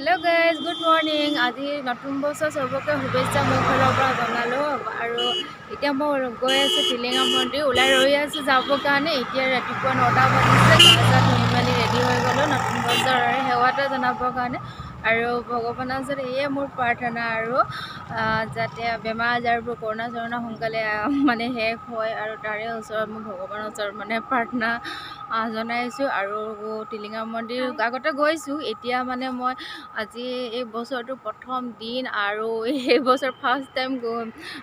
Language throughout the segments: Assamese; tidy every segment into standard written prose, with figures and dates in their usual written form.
हेलो गाइज गुड मर्निंग आज नतुन बছৰ सबके शुभेच्छा মোৰ ফালৰ পৰা জনালো আৰু এতিয়া মই গৈ আছো টিলিঙা মন্দিৰ ওলাই ৰৈ আছো যাবৰ কাৰণে এতিয়া ৰাতিপুৱা 9টা বাজিছে গা ধুই মেলি ৰেডি হৈ গ'লো নতুন বছৰৰ সেৱাটা জনাবৰ কাৰণে আৰু ভগৱানৰ ওচৰত এয়ে মোৰ প্ৰাৰ্থনা আৰু যাতে বেমাৰ আজাৰবোৰ কৰোণা চৰোণা সোনকালে মানে শেষ হয় আৰু তাৰে ওচৰত মই ভগৱানৰ ওচৰত মানে প্ৰাৰ্থনা জনাইছোঁ আৰু টিলিঙা মন্দিৰ আগতে গৈছোঁ এতিয়া মানে মই আজি এই বছৰটো প্ৰথম দিন আৰু এই বছৰ ফাৰ্ষ্ট টাইম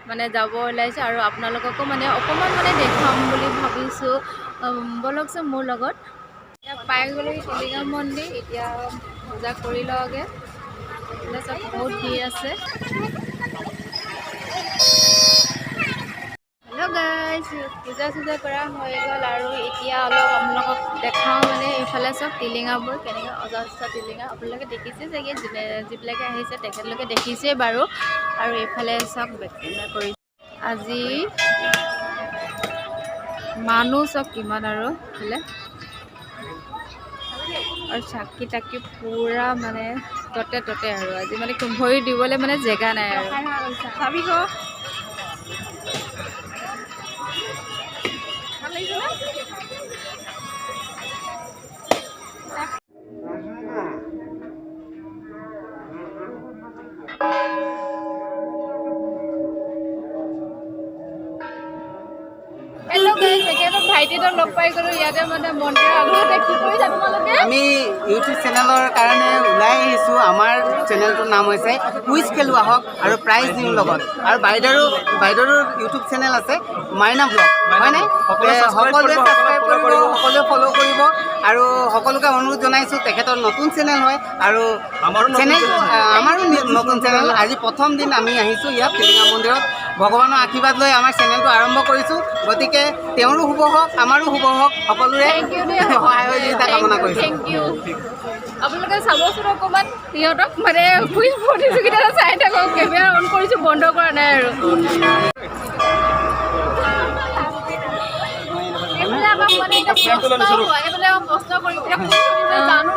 মানে যাব ওলাইছোঁ আৰু আপোনালোককো মানে অকণমান মানে দেখাম বুলি ভাবিছোঁ বলকচোন মোৰ লগত এতিয়া পাই গ'লো টিলিঙা মন্দিৰ এতিয়া পূজা কৰি লওঁগৈ চব বহুত ভিৰ আছে हेलो गाइस पूजा चूजा करा हो गल और इतना अलग आपलोक देखाओ माने इफाले सब टिलिङाबोर केनेके अजस्र टिलिङा आपलोके देखिছে চাগে जिबिलाके आहिছে तेखेतलोके देखिছে बारू और इफाले सब बेखना কৰি আজি মানুহ सब किमान और इफाले और चाकी टाकी पूरा माने तते तते और आज माने भरि दिबले माने जगह নাই और भाबी को हेलो गाइस एकेबारे भाइटिटक लग पाइ गलो याते माने मन्दिर আগতে কি কৰিছা তোমালোকে আমি ইউটিউব চেনেলৰ কাৰণে ওলাই আহিছোঁ আমাৰ চেনেলটোৰ নাম হৈছে কুইজ খেলো আহক আৰু প্ৰাইজ দিওঁ লগত আৰু বাইদেউৰ ইউটিউব চেনেল আছে মাইনা ব্লগ হয়নে সকলোৱে সাবস্ক্ৰাইব কৰিব সকলোৱে ফলো কৰিব আৰু সকলোকে অনুৰোধ জনাইছোঁ তেখেতৰ নতুন চেনেল হয় আৰু আমাৰো নতুন চেনেল আজি প্ৰথম দিন আমি আহিছোঁ ইয়াত টিলিঙা মন্দিৰত ভগৱানৰ আশীৰ্বাদ লৈ আমাৰ চেনেলটো আৰম্ভ কৰিছোঁ গতিকে তেওঁৰো শুভ হওক আমাৰো শুভ হওক সকলোৰে সহায় সহযোগিতা কামনা কৰিছোঁ थैंक यू আপোনালোকে চাবচোন অকণমান সিহঁতক মানে কুইজ প্ৰতিযোগিতা চাই থাকক কেমেৰা অন কৰিছোঁ বন্ধ কৰা নাই আৰু এইফালে আমাক মানে এটা প্ৰশ্ন কৰি জানো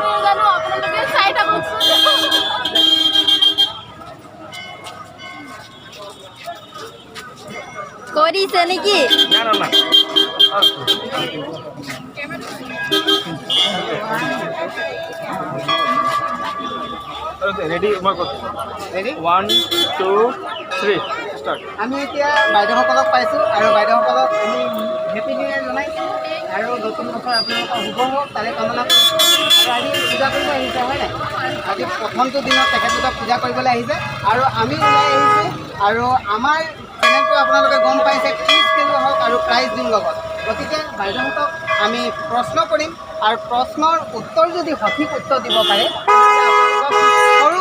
আপোনালোকে চাই থাককচোন কৰিছে নেকি रेडी ৰেডি 1 2 3 स्टार्ट আমি এতিয়া বাইদেউসকলক পাইছোঁ আৰু বাইদেউসকলক আমি হেপী নিউ ইয়েৰ জনাইছোঁ আৰু নতুন বছৰ আপোনালোকৰ শুভ হওক তাৰে কামনা কৰিছোঁ আৰু আজি পূজা কৰিব আহিছে হয় নাই আজি প্ৰথমটো দিনত তেখেতলোকে পূজা কৰিবলৈ আহিছে আৰু আমি ওলাই আহিছোঁ আৰু আমাৰ চেনেলটো আপোনালোকে গম পাইছে কুইজ খেলো হওক আৰু প্ৰাইজ দিম লগত গতিকে বাইদেউহঁতক আমি প্ৰশ্ন কৰিম আৰু প্ৰশ্নৰ উত্তৰ যদি সঠিক উত্তৰ দিব পাৰে সৰু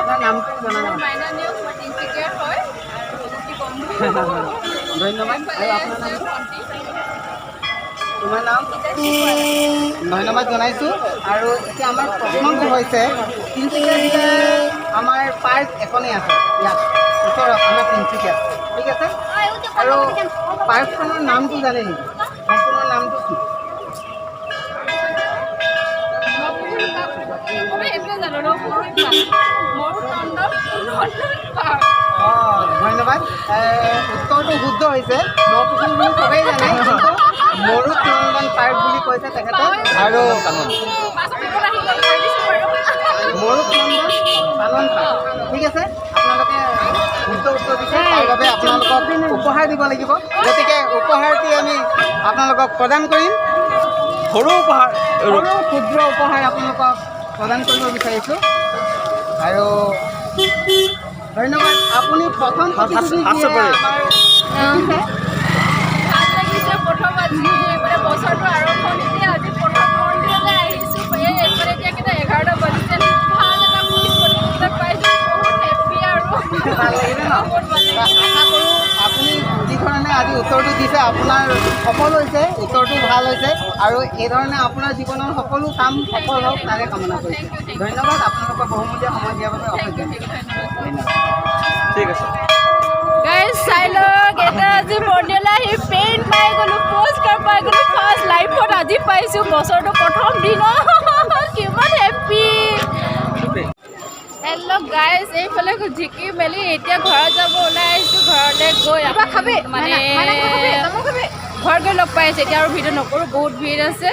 আপোনাৰ নামটো জনাব মাইনা নিউজ মই তিনিচুকীয়াৰ হয় আৰু অতি কম ধন্যবাদ আৰু আপোনাৰ নাম তোমাৰ নাম ধন্যবাদ জনাইছোঁ আৰু এতিয়া আমাৰ প্ৰশ্নটো হৈছে তিনিচুকীয়া জিলাৰ আমাৰ পাৰ্ক এখনেই আছে ইয়াত ওচৰত আমাৰ তিনিচুকীয়াত ঠিক আছে আৰু পাৰ্কখনৰ নামটো জানে নেকি সম্পূৰ্ণ নামটো কি ধন্যবাদ উত্তৰটো শুদ্ধ হৈছে নপুখুৰী বুলি চবেই জানে কিন্তু মৰুত নন্দন পাৰ্ক বুলি কৈছে তেখেতক আৰু মৰুত নন্দন পালন পাৰ্ক ঠিক আছে আপোনালোকে শুদ্ধ উত্তৰ দিছে তাৰ বাবে আপোনালোকক উপহাৰ দিব লাগিব গতিকে উপহাৰটি আমি আপোনালোকক প্ৰদান কৰিম সৰু উপহাৰ ক্ষুদ্ৰ উপহাৰ আপোনালোকক প্ৰদান কৰিব বিচাৰিছোঁ আৰু ধন্যবাদ আপুনি প্ৰথম ভাল লাগিছে প্ৰথম আজি মানে বছৰটো আৰম্ভণিতে আজি প্ৰথম মন্দিৰলৈ আহিছোঁ এইফালে এতিয়া কেইটা 11টা বাজিছে ভাল এটা কুইজ প্ৰতিযোগিতাত পাইছোঁ বহুত হেপ্পী আৰু ভাল লাগিলে ন আশা কৰোঁ আপুনি যিধৰণে আজি উত্তৰটো দিছে আপোনাৰ সফল হৈছে উত্তৰটো ভাল হৈছে আৰু এইধৰণে আপোনাৰ জীৱনৰ সকলো কাম সফল হওক তাৰে কামনা কৰিছোঁ ধন্যবাদ আপোনালোকৰ বহুমূলীয়া সময় দিয়াৰ বাবে অশেষ ধন্যবাদ ঠিক আছে গাইজ চাই লওক এটা আজি মন্দিৰলৈ আহি পেইণ্ট পাই গ'লোঁ প'ষ্ট কাৰ্ড পাই গ'লোঁ ফাৰ্ষ্ট লাইফত আজি পাইছোঁ বছৰটো প্ৰথম দিনত কিমান এইফালে জিকি মেলি এতিয়া ঘৰত যাব ওলাই আহিছোঁ ঘৰলৈ গৈ মানে ঘৰত গৈ লগ পাই আছে এতিয়া আৰু ভিডিঅ' নকৰোঁ বহুত ভিৰ আছে